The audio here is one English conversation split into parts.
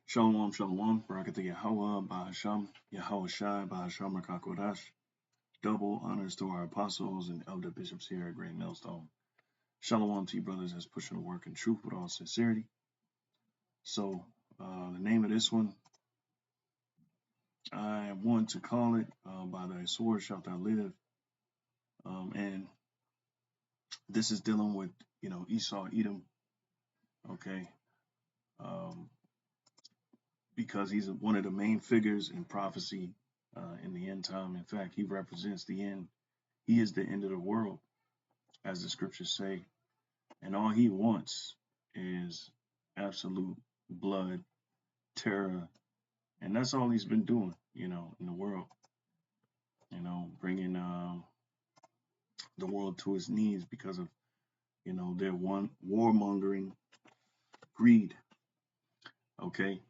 Shalom, shalom, Barakatah Yahweh, Bahasham, Yahweh Shai, Bahasham Rakakodash. Double honors to our apostles and elder bishops here at Great Millstone. Shalom to you brothers that's pushing the work in truth with all sincerity. So, the name of this one, I want to call it By Thy Sword Shalt Thou Live. And this is dealing with, Esau, Edom, okay, because he's one of the main figures in prophecy in the end time. In fact, he represents the end. He is the end of the world, as the scriptures say. And all he wants is absolute blood, terror. And that's all he's been doing, in the world, bringing the world to its knees because of, their warmongering greed. Okay.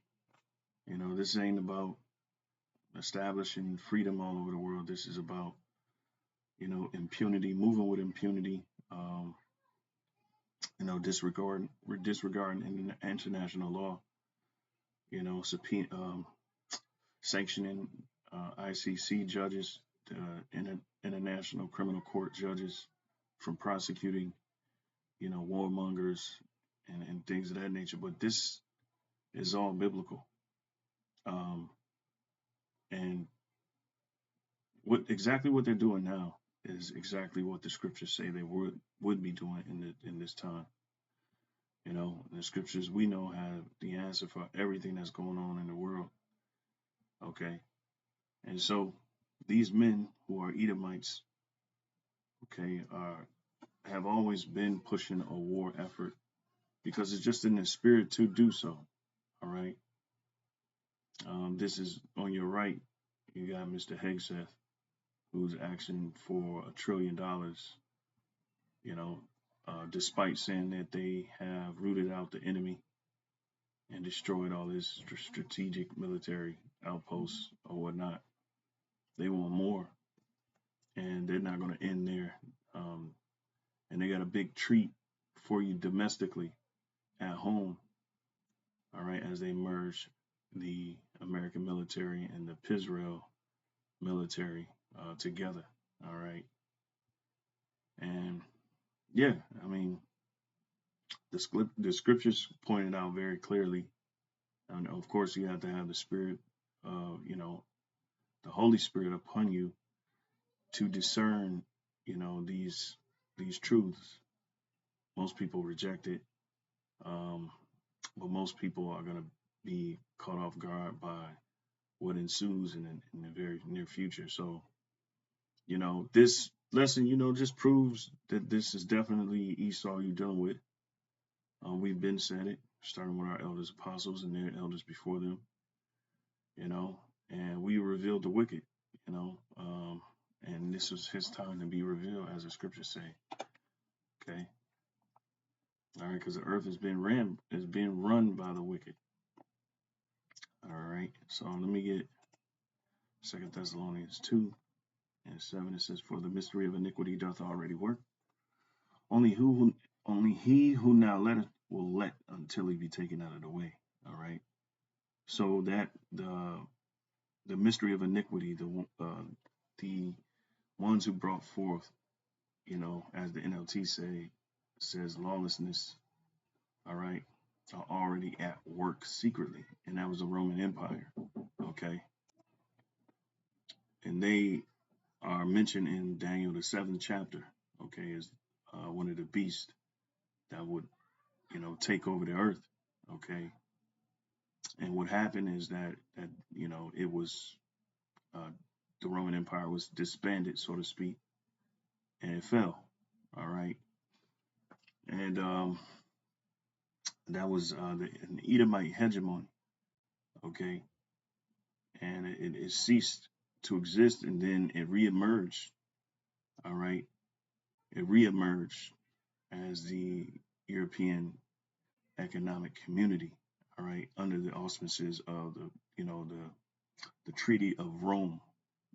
This ain't about establishing freedom all over the world. This is about, impunity, moving with impunity, disregarding international law, sanctioning ICC judges, International Criminal Court judges from prosecuting, warmongers and things of that nature. But this is all biblical. And exactly what they're doing now is exactly what the scriptures say they would be doing in this time. The scriptures we know have the answer for everything that's going on in the world. Okay. And so these men who are Edomites, okay, have always been pushing a war effort because it's just in the spirit to do so. All right. This is on your right. You got Mr. Hegseth, who's asking for $1 trillion, despite saying that they have rooted out the enemy and destroyed all his strategic military outposts or whatnot. They want more, and they're not going to end there. And they got a big treat for you domestically at home, all right, as they merge the American military and the Pisrael military together, all right. And yeah, I mean, the scriptures pointed out very clearly, and of course you have to have the spirit, the Holy Spirit upon you to discern, these truths. Most people reject it, but most people are going to be caught off guard by what ensues in the very near future. So, this lesson, just proves that this is definitely Esau you're dealing with. We've been said it, starting with our elders, apostles, and their elders before them, and we revealed the wicked, and this was his time to be revealed, as the scriptures say. Okay. All right, because the earth is being run by the wicked. All right, so let me get 2 Thessalonians 2:7. It says, "For the mystery of iniquity doth already work. Only he who now letteth will let until he be taken out of the way." All right. So that the mystery of iniquity, the ones who brought forth, as the NLT says, lawlessness, all right, are already at work secretly, and that was the Roman Empire. Okay. And they are mentioned in Daniel the 7th chapter, okay, as one of the beasts that would, take over the earth, okay. And what happened is that it was the Roman Empire was disbanded, so to speak, and it fell. All right, and that was an Edomite hegemony, okay, and it ceased to exist, and then it reemerged. All right, it reemerged as the European Economic Community, all right, under the auspices of the Treaty of Rome,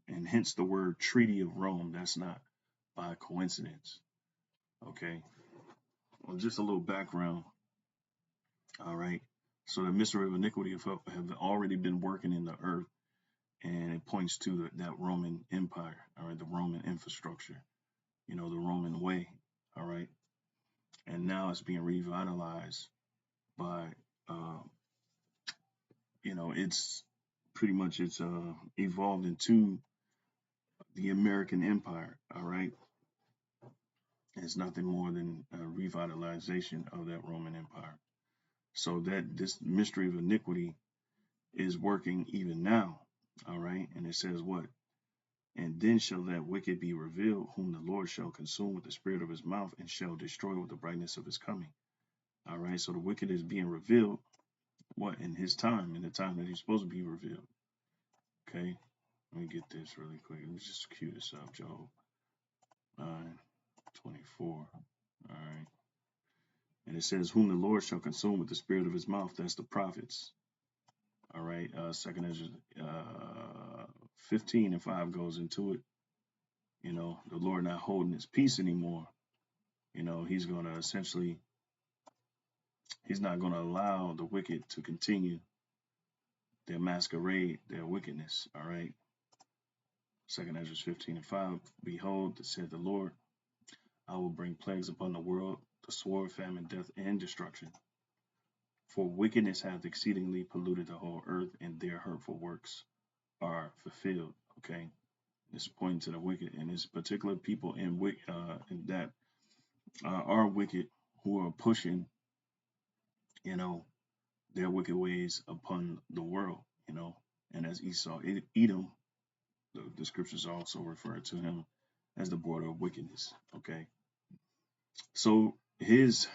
and hence the word Treaty of Rome. That's not by coincidence. Okay. Well, just a little background. All right. So the mystery of iniquity have already been working in the earth, and it points to that Roman Empire, all right, the Roman infrastructure, the Roman way, all right, and now it's being revitalized by, uh, it's pretty much evolved into the American Empire, all right. It's nothing more than a revitalization of that Roman Empire. So that this mystery of iniquity is working even now, all right. And it says what? And then shall that wicked be revealed, whom the Lord shall consume with the spirit of his mouth and shall destroy with the brightness of his coming. All right, so the wicked is being revealed, what? In his time, in the time that he's supposed to be revealed. Okay, let me get this really quick. Let me just cue this up, Job 9:24. All right, and it says, whom the Lord shall consume with the spirit of his mouth. That's the prophets. All right, second Ezra 15:5 goes into it. The Lord not holding his peace anymore. He's going to essentially, he's not going to allow the wicked to continue their masquerade, their wickedness. All right. Second Ezra 15:5. Behold, said the Lord, I will bring plagues upon the world, the sword, famine, death, and destruction. For wickedness hath exceedingly polluted the whole earth, and their hurtful works are fulfilled. Okay. It's pointing to the wicked, and it's particular people in that are wicked who are pushing, their wicked ways upon the world, and as Esau, Edom, the scriptures also refer to him as the border of wickedness. Okay. So his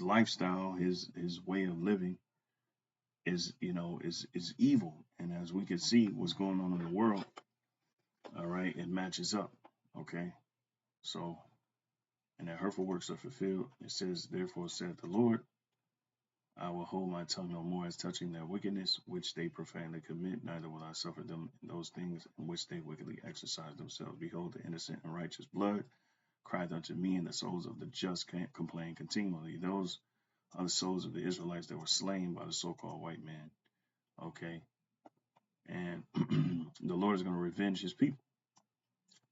lifestyle, his way of living is evil. And as we can see what's going on in the world, all right, it matches up. Okay. So, and their hurtful works are fulfilled. It says, therefore said the Lord, I will hold my tongue no more as touching their wickedness, which they profanely commit, neither will I suffer them in those things in which they wickedly exercise themselves. Behold, the innocent and righteous blood cried unto me, and the souls of the just can't complain continually. Those are the souls of the Israelites that were slain by the so-called white man. Okay. And the Lord is going to revenge his people.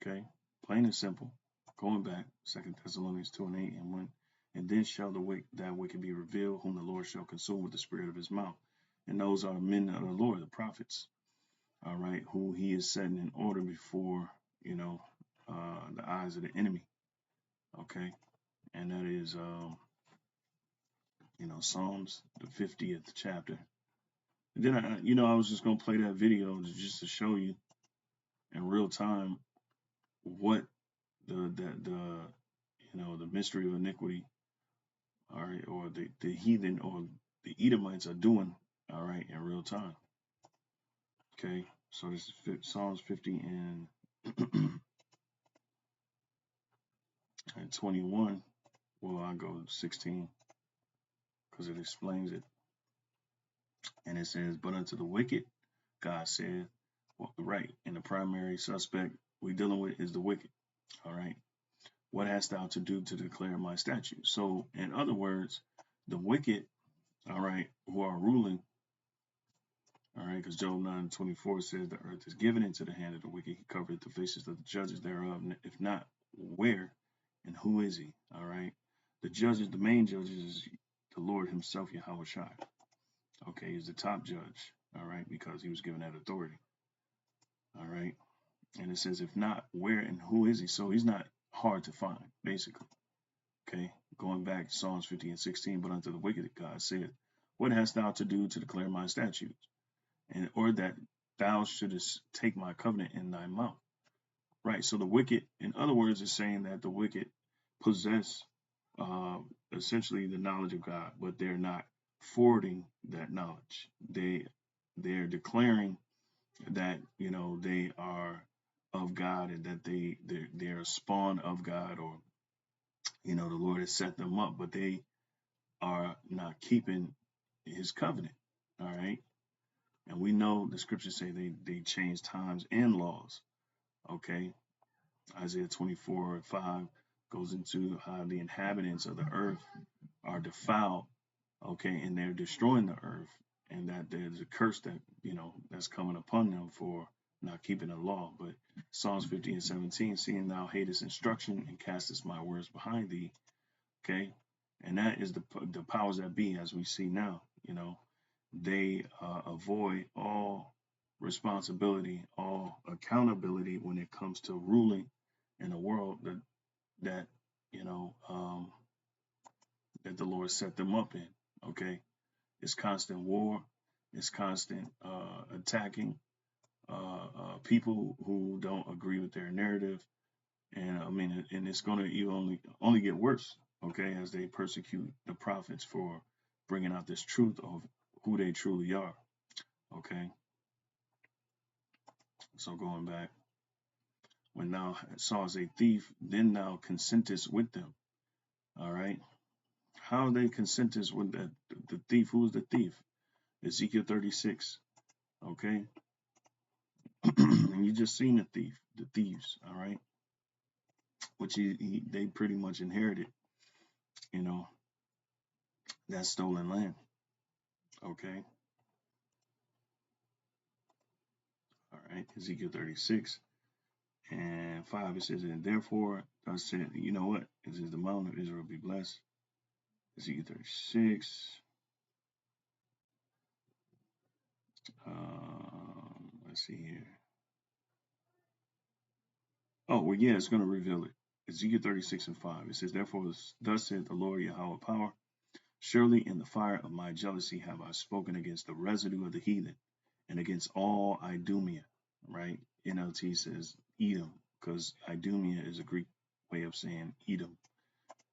Okay. Plain and simple. Going back, 2 Thessalonians 2:8, and then shall that wicked be revealed, whom the Lord shall consume with the spirit of his mouth. And those are the men of the Lord, the prophets, all right, who he is setting in order before, the eyes of the enemy. Okay. And that is, Psalms, the 50th chapter. And then, I was just going to play that video just to show you in real time what the mystery of iniquity, all right, or the heathen or the Edomites are doing, all right, in real time. Okay, so this is Psalms 50 and 21. Well, I'll go 16 because it explains it. And it says, but unto the wicked, God said, well, right, and the primary suspect we're dealing with is the wicked. All right. What hast thou to do to declare my statutes? So, in other words, the wicked, all right, who are ruling, all right, because Job 9:24 says the earth is given into the hand of the wicked. He covered the faces of the judges thereof. If not, where and who is he? All right. The judges, the main judges is the Lord himself, Yahweh Shai. Okay, he's the top judge, all right, because he was given that authority. All right. And it says, if not, where and who is he? So he's not hard to find, basically. Okay, going back to Psalms 50 and 16, but unto the wicked God said, what hast thou to do to declare my statutes? And or that thou shouldest take my covenant in thy mouth. Right. So the wicked, in other words, is saying that the wicked possess essentially the knowledge of God, but they're not forwarding that knowledge. They're declaring that they are of God and that they're a spawn of God, or the Lord has set them up, but they are not keeping his covenant. All right. And we know the scriptures say they change times and laws. Okay. Isaiah 24:5 goes into how the inhabitants of the earth are defiled. Okay, and they're destroying the earth, and that there's a curse that, that's coming upon them for not keeping the law. But Psalms 50 and 17, seeing thou hatest instruction and castest my words behind thee. Okay, and that is the powers that be, as we see now. They avoid all responsibility, all accountability when it comes to ruling in a world that you know um, that the Lord set them up in. Okay, it's constant war, it's constant attacking people who don't agree with their narrative, and I mean, and it's going to only get worse. Okay, as they persecute the prophets for bringing out this truth of who they truly are. Okay, so going back, when thou sawest a thief, then thou consentest with them. All right, how they consentest with the thief? Who is the thief? Ezekiel 36. Okay, and you just seen the thieves. All right, which they pretty much inherited, you know, that stolen land. Okay, all right, Ezekiel 36 and 5, it says, and therefore thus said, you know what? It says the mountain of Israel be blessed. Ezekiel 36. Let's see here. Oh, well, yeah, it's going to reveal it. Ezekiel 36 and 5. It says, therefore, thus said the Lord Yahweh power, surely in the fire of my jealousy have I spoken against the residue of the heathen and against all Idumea, right? NLT says Edom, because Idumea is a Greek way of saying Edom,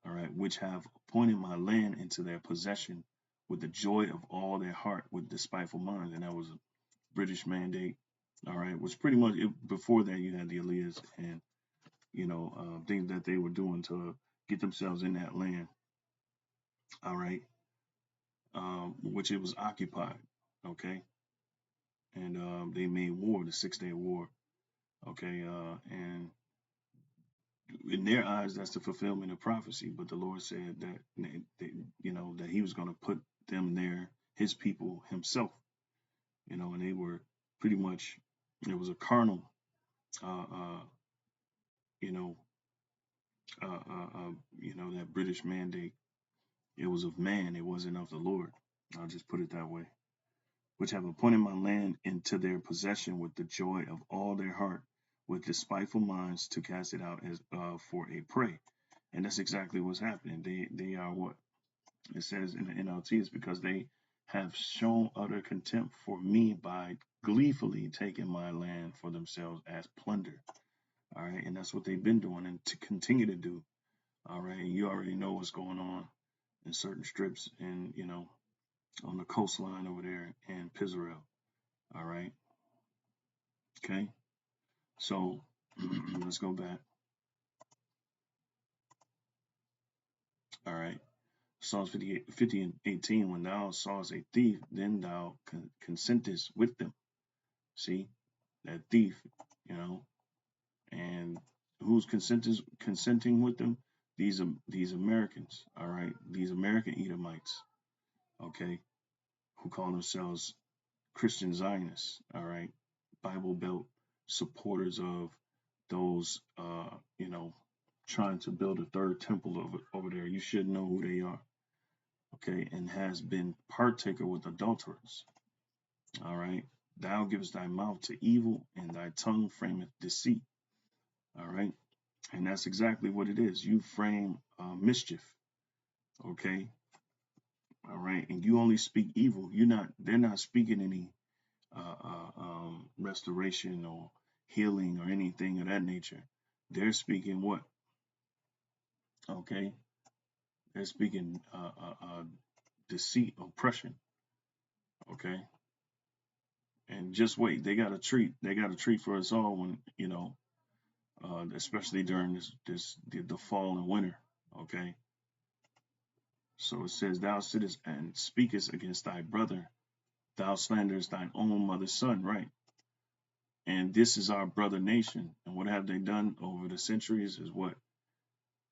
all right, which have appointed my land into their possession with the joy of all their heart, with despiteful minds. And that was a British mandate, all right, which pretty much, before that, you had the Elias and, things that they were doing to get themselves in that land, all right, which it was occupied, okay, and they made war, the 6-day war, okay, and in their eyes, that's the fulfillment of prophecy. But the Lord said that that He was going to put them there, His people, Himself, and they were pretty much, it was a carnal, uh, uh, you know, that British mandate. It was of man, it wasn't of the Lord. I'll just put it that way. Which have appointed my land into their possession with the joy of all their heart, with despiteful minds to cast it out as for a prey. And that's exactly what's happening. They are what it says in the NLT is because they have shown utter contempt for me by gleefully taking my land for themselves as plunder. All right, and that's what they've been doing and to continue to do. All right, and you already know what's going on in certain strips and on the coastline over there in Pisarel. All right, okay. So let's go back. All right. Psalms 50 and 18, when thou sawest a thief, then thou consentest with them. See, that thief, and who's consenting with them? These Americans, all right, these American Edomites, okay, who call themselves Christian Zionists, all right, Bible Belt supporters of those, trying to build a third temple over there. You should know who they are, okay, and has been partaker with adulterers, all right. Thou givest thy mouth to evil, and thy tongue frameth deceit, all right. And that's exactly what it is. You frame mischief, okay, all right, and you only speak evil. They're not speaking any restoration or healing or anything of that nature. They're speaking what? Okay, they're speaking deceit, oppression. Okay, and just wait. They got a treat. They got a treat for us all when especially during the fall and winter. Okay, so it says, "Thou sittest and speakest against thy brother; thou slanderest thine own mother's son." Right. And this is our brother nation. And what have they done over the centuries is what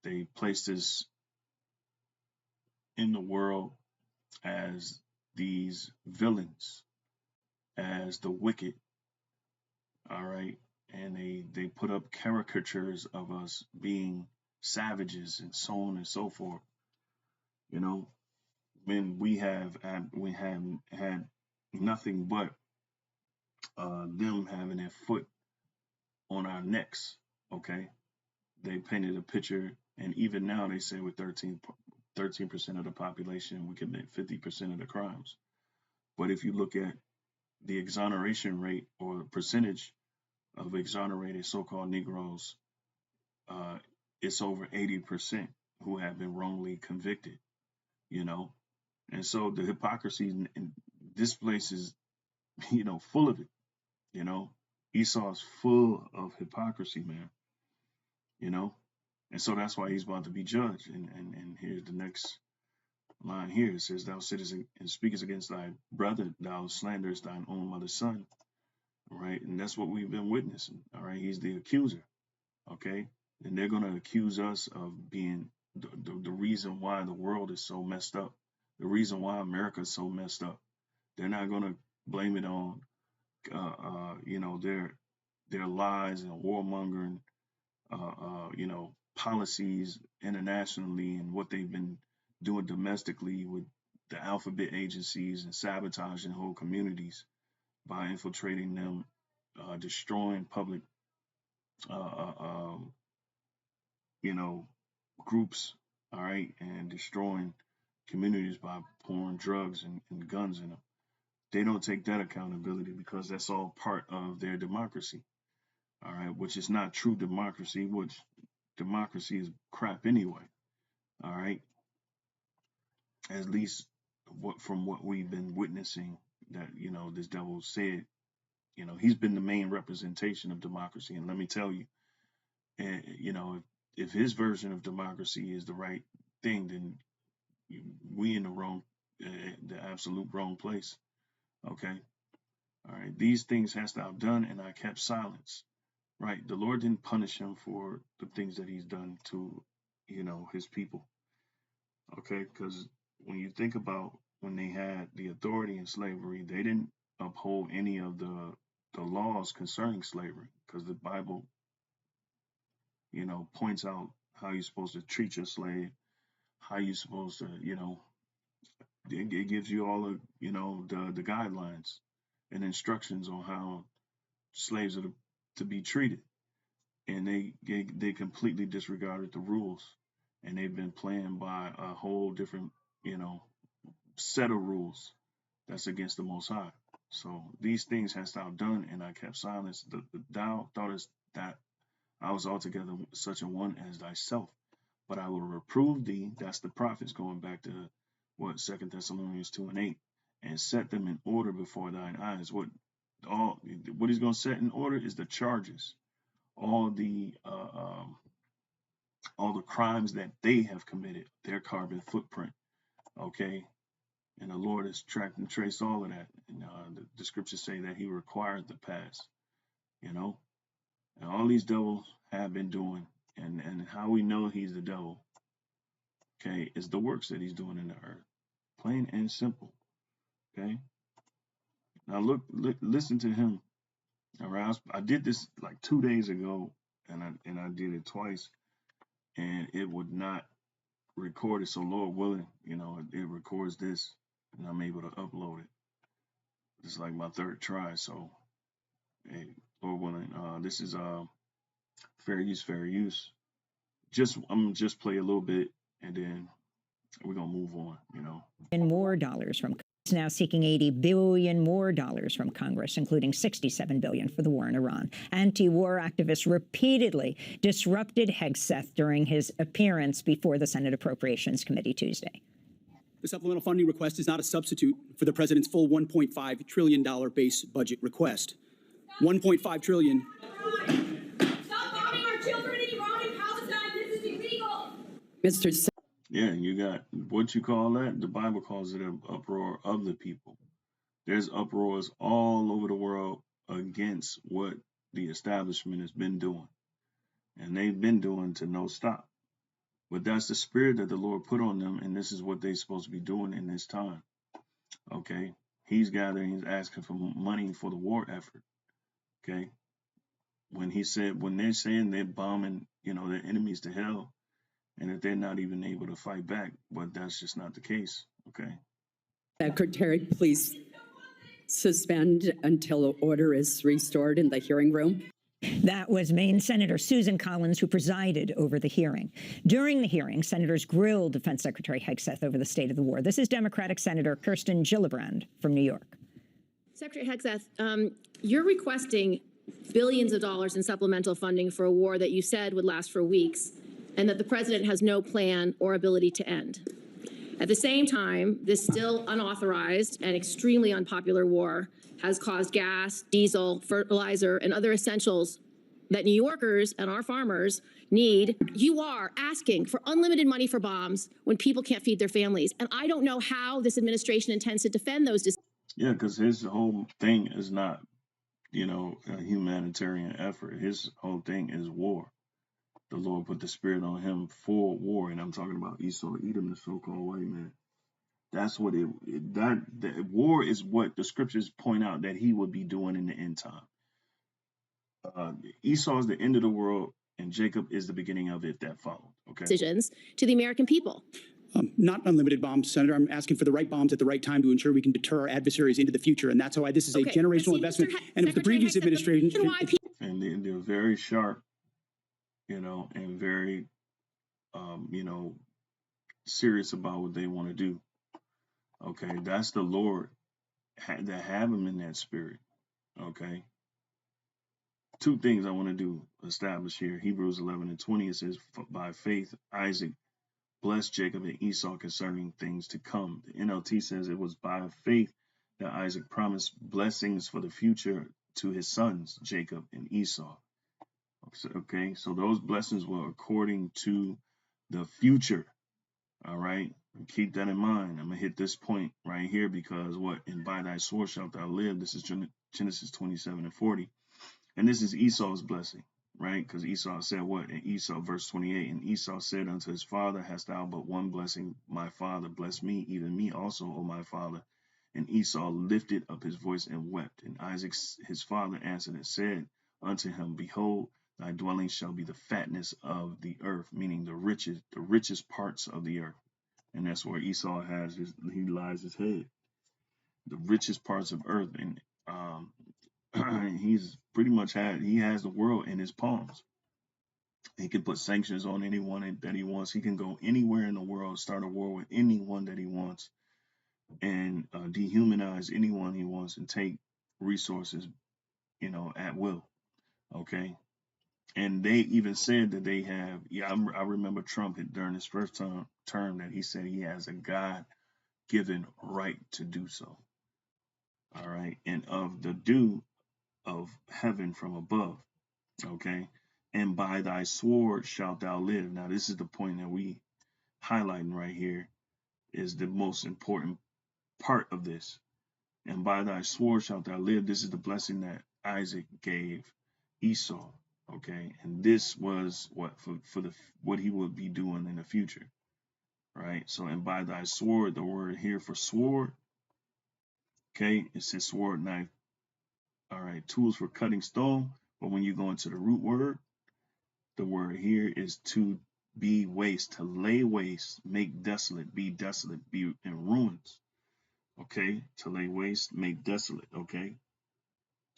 they placed us in the world as these villains, as the wicked, all right? And they put up caricatures of us being savages and so on and so forth, you know, when we have had nothing but them having their foot on our necks, okay? They painted a picture, and even now they say with 13% of the population, we commit 50% of the crimes. But if you look at the exoneration rate or percentage of exonerated so-called Negroes, it's over 80% who have been wrongly convicted, you know? And so the hypocrisy in this place is, you know, full of it, you know? Esau's full of hypocrisy, man, you know? And so that's why he's about to be judged. And here's the next line here. It says, thou sittest and speakest against thy brother, thou slanderest thine own mother's son. Right? And that's what we've been witnessing. All right. He's the accuser. Okay. And they're going to accuse us of being the reason why the world is so messed up, the reason why America is so messed up. They're not going to blame it on, you know, their lies and warmongering, you know, policies internationally and what they've been doing domestically with the alphabet agencies and sabotaging whole communities by infiltrating them, destroying public, you know, groups, all right, and destroying communities by pouring drugs and guns in them. They don't take that accountability because that's all part of their democracy, all right, which is not true democracy, which democracy is crap anyway, all right, at least from what we've been witnessing that, you know, this devil said, you know, he's been the main representation of democracy. And let me tell you, you know, if his version of democracy is the right thing, then we in the wrong, the absolute wrong place. Okay. All right. These things hast thou done, and I kept silence. Right. The Lord didn't punish him for the things that he's done to, you know, his people. Okay. Because when you think about when they had the authority in slavery, they didn't uphold any of the laws concerning slavery, because the Bible, you know, points out how you're supposed to treat your slave, how you're supposed to, you know, it gives you all the, you know, the guidelines and instructions on how slaves are to be treated. And they completely disregarded the rules, and they've been playing by a whole different, you know, set of rules that's against the Most High. So these things hast thou done, and I kept silence. Thou thoughtest that I was altogether such a one as thyself, but I will reprove thee. That's the prophets going back to what 2 Thessalonians 2:8, and set them in order before thine eyes. What he's going to set in order is the charges, all the crimes that they have committed, their carbon footprint. Okay, and the Lord has tracked and traced all of that. And the scriptures say that He required the past. You know, and all these devils have been doing, and how we know he's the devil, okay, is the works that he's doing in the earth, plain and simple. Okay. Now listen to him. All right, I did this like 2 days ago, and I did it twice, and it would not record it. So Lord willing, you know, it records this, and I'm able to upload it. It's like my third try. So, hey, Lord willing, this is fair use. I'm gonna just play a little bit, and then we're gonna move on. You know. And more dollars from. It's now seeking $80 billion more from Congress, including $67 billion for the war in Iran. Anti-war activists repeatedly disrupted Hegseth during his appearance before the Senate Appropriations Committee Tuesday. The supplemental funding request is not a substitute for the president's full $1.5 trillion base budget request. $1.5 trillion. Stop bombing our children in Iran and Palestine. This is illegal. Mr. Yeah, you got what you call that? The Bible calls it an uproar of the people. There's uproars all over the world against what the establishment has been doing. And they've been doing to no stop. But that's the spirit that the Lord put on them, and this is what they're supposed to be doing in this time. Okay, he's gathering, he's asking for money for the war effort. Okay, when they're saying they're bombing, their enemies to hell, and that they're not even able to fight back, but that's just not the case. Okay. Secretary, please suspend until order is restored in the hearing room. That was Maine Senator Susan Collins, who presided over the hearing. During the hearing, senators grilled Defense Secretary Hegseth over the state of the war. This is Democratic Senator Kirsten Gillibrand from New York. Secretary Hegseth, you're requesting billions of dollars in supplemental funding for a war that you said would last for weeks and that the president has no plan or ability to end. At the same time, this still unauthorized and extremely unpopular war has caused gas, diesel, fertilizer, and other essentials that New Yorkers and our farmers need. You are asking for unlimited money for bombs when people can't feed their families. And I don't know how this administration intends to defend those decisions. Yeah, because his whole thing is not, a humanitarian effort. His whole thing is war. The Lord put the spirit on him for war, and I'm talking about Esau, Edom, the so-called white man. That's what that war is what the scriptures point out that he would be doing in the end time. Esau is the end of the world, and Jacob is the beginning of it that followed. Okay. Decisions to the American people. Not unlimited bombs, Senator. I'm asking for the right bombs at the right time to ensure we can deter our adversaries into the future, and that's why this is a generational investment. And if the previous administration, and they're very sharp, and very, serious about what they want to do. Okay, that's the Lord that have him in that spirit. Okay. Two things I want to establish here. Hebrews 11:20, it says, by faith, Isaac blessed Jacob and Esau concerning things to come. The NLT says it was by faith that Isaac promised blessings for the future to his sons, Jacob and Esau. Okay, so those blessings were according to the future. All right. Keep that in mind. I'm going to hit this point right here because and by thy sword shalt thou live. This is Genesis 27:40. And this is Esau's blessing, right? Because Esau said what? In Esau, verse 28, and Esau said unto his father, hast thou but one blessing, my father? Bless me, even me also, O my father. And Esau lifted up his voice and wept. And Isaac, his father, answered and said unto him, behold, thy dwelling shall be the fatness of the earth, meaning the richest parts of the earth. And that's where Esau he lies his head, the richest parts of earth. And he's pretty much he has the world in his palms. He can put sanctions on anyone that he wants. He can go anywhere in the world, start a war with anyone that he wants, and dehumanize anyone he wants and take resources, at will. Okay. And they even said that they have, I remember Trump during his first term that he said he has a God-given right to do so. All right. And of the dew of heaven from above. Okay. And by thy sword shalt thou live. Now, this is the point that we highlighting right here is the most important part of this. And by thy sword shalt thou live. This is the blessing that Isaac gave Esau. Okay, and this was what he would be doing in the future, right? So, and by thy sword, the word here for sword, okay, it says sword, knife, all right, tools for cutting stone. But when you go into the root word, the word here is to be waste, to lay waste, make desolate, be in ruins. Okay, to lay waste, make desolate. Okay,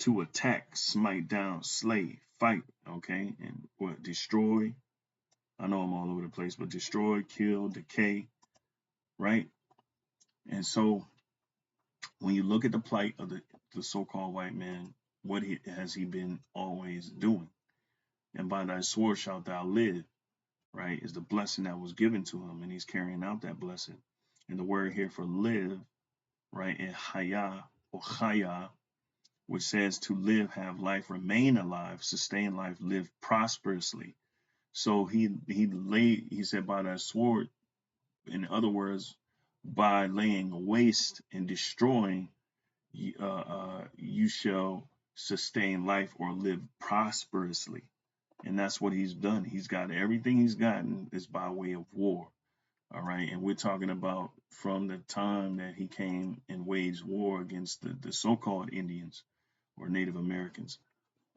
to attack, smite down, slay, fight, okay, and destroy. I know I'm all over the place, but destroy, kill, decay, right? And so when you look at the plight of the so-called white man, what has he been always doing? And by thy sword shalt thou live, right, is the blessing that was given to him, and he's carrying out that blessing. And the word here for live, right, in haya or chaya, which says to live, have life, remain alive, sustain life, live prosperously. So he said by that sword, in other words, by laying waste and destroying, you shall sustain life or live prosperously. And that's what he's done. He's got everything he's gotten is by way of war. All right. And we're talking about from the time that he came and waged war against the so-called Indians or Native Americans.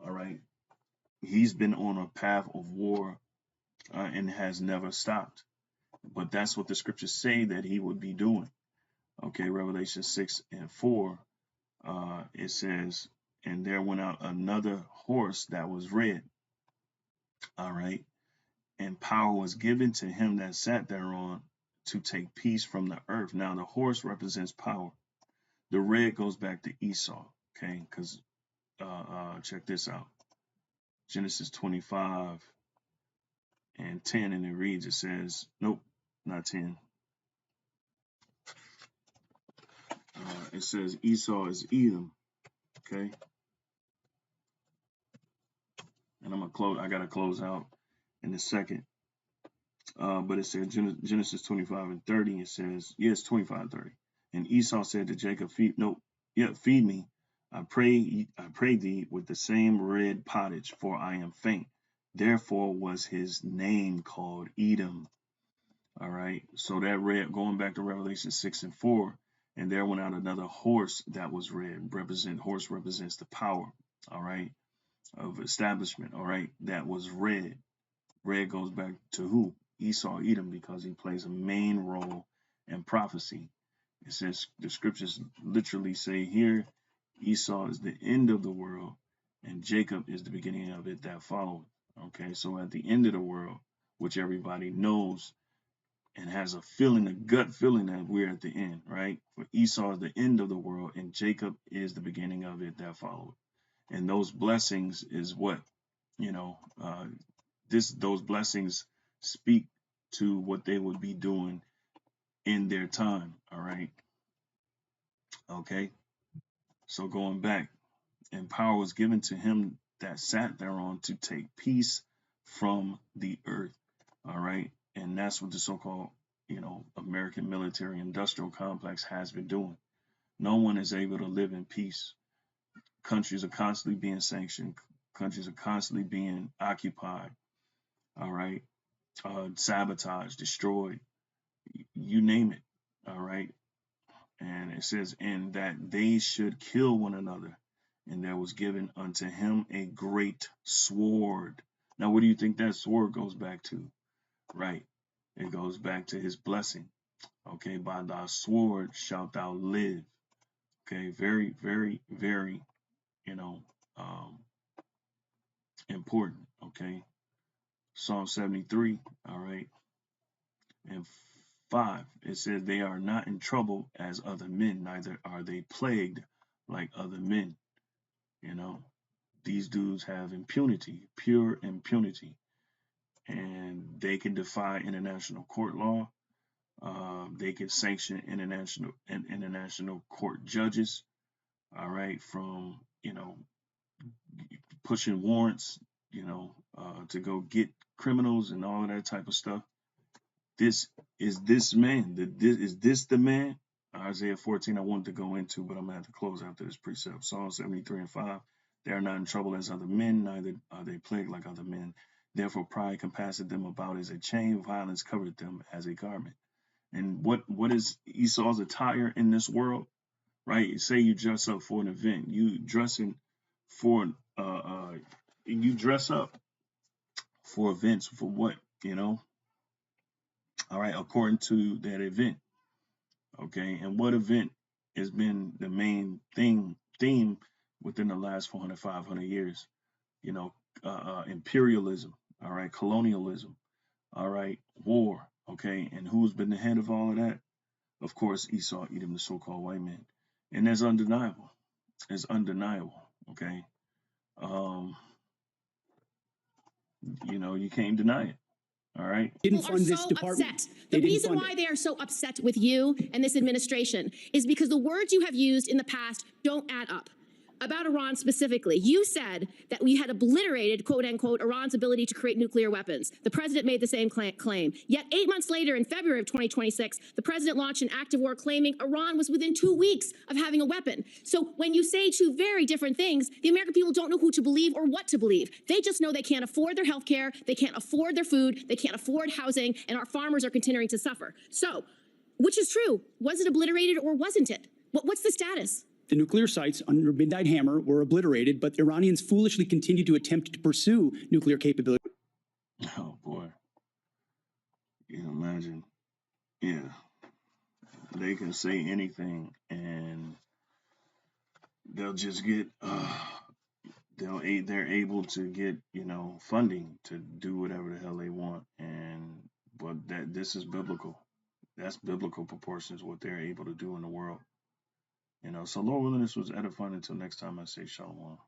All right. He's been on a path of war and has never stopped. But that's what the scriptures say that he would be doing. Okay, Revelation 6:4, it says, and there went out another horse that was red. All right. And power was given to him that sat thereon to take peace from the earth. Now, the horse represents power. The red goes back to Esau. Okay, because check this out. Genesis 25:10, and it reads, it says, nope, not 10. It says Esau is Edom. Okay. And I'm gonna close. I gotta close out in a second. But it says Genesis 25:30. It says, yes, 25:30. And Esau said to Jacob, feed me. I pray thee with the same red pottage, for I am faint. Therefore was his name called Edom. All right. So that red, going back to Revelation 6:4, and there went out another horse that was red. Horse represents the power. All right. Of establishment. All right. That was red. Red goes back to who? Esau, Edom, because he plays a main role in prophecy. It says, the scriptures literally say here, Esau is the end of the world and Jacob is the beginning of it that followeth. Okay, so at the end of the world, which everybody knows and has a feeling, a gut feeling that we're at the end, right? For Esau is the end of the world and Jacob is the beginning of it that followeth. And those blessings is what, those blessings speak to what they would be doing in their time. All right. Okay. So going back, and power was given to him that sat thereon to take peace from the earth. All right. And that's what the so-called, American military industrial complex has been doing. No one is able to live in peace. Countries are constantly being sanctioned. Countries are constantly being occupied. All right. Sabotaged, destroyed, you name it. All right. And it says, and that they should kill one another. And there was given unto him a great sword. Now, what do you think that sword goes back to? Right. It goes back to his blessing. Okay. By thy sword shalt thou live. Okay. Very, very, very, important. Okay. Psalm 73. All right. And 5, it says, they are not in trouble as other men, neither are they plagued like other men. These dudes have impunity, pure impunity, and they can defy international court law. They can sanction international court judges. All right, from pushing warrants, to go get criminals and all of that type of stuff. This is this man. Is this the man? Isaiah 14, I wanted to go into, but I'm going to have to close after this precept. Psalm 73:5. They are not in trouble as other men, neither are they plagued like other men. Therefore, pride compasseth them about as a chain, violence covered them as a garment. And what is Esau's attire in this world? Right? Say you dress up for an event. You dressing for you dress up for events for what? All right, according to that event. Okay, and what event has been the main theme within the last 400, 500 years? Imperialism, all right, colonialism, all right, war, okay, and who's been the head of all of that? Of course, Esau, Edom, the so-called white man, and that's undeniable. It's undeniable, okay. You can't deny it. All right. Didn't People are fund this so department. upset. They The didn't reason fund why it. they are so upset with you and this administration is because the words you have used in the past don't add up. About Iran specifically, you said that we had obliterated, quote unquote, Iran's ability to create nuclear weapons. The president made the same claim. Yet 8 months later, in February of 2026, the president launched an active war claiming Iran was within 2 weeks of having a weapon. So when you say two very different things, the American people don't know who to believe or what to believe. They just know they can't afford their health care, they can't afford their food, they can't afford housing, and our farmers are continuing to suffer. So which is true. Was it obliterated or wasn't it? What's the status? The nuclear sites under Midnight Hammer were obliterated, but the Iranians foolishly continued to attempt to pursue nuclear capability. Oh boy. You can imagine. Yeah. They can say anything and they'll just get they're able to get, funding to do whatever the hell they want. But this is biblical. That's biblical proportions what they're able to do in the world. So Lord willing, this was edifying. Until next time, I say shalom.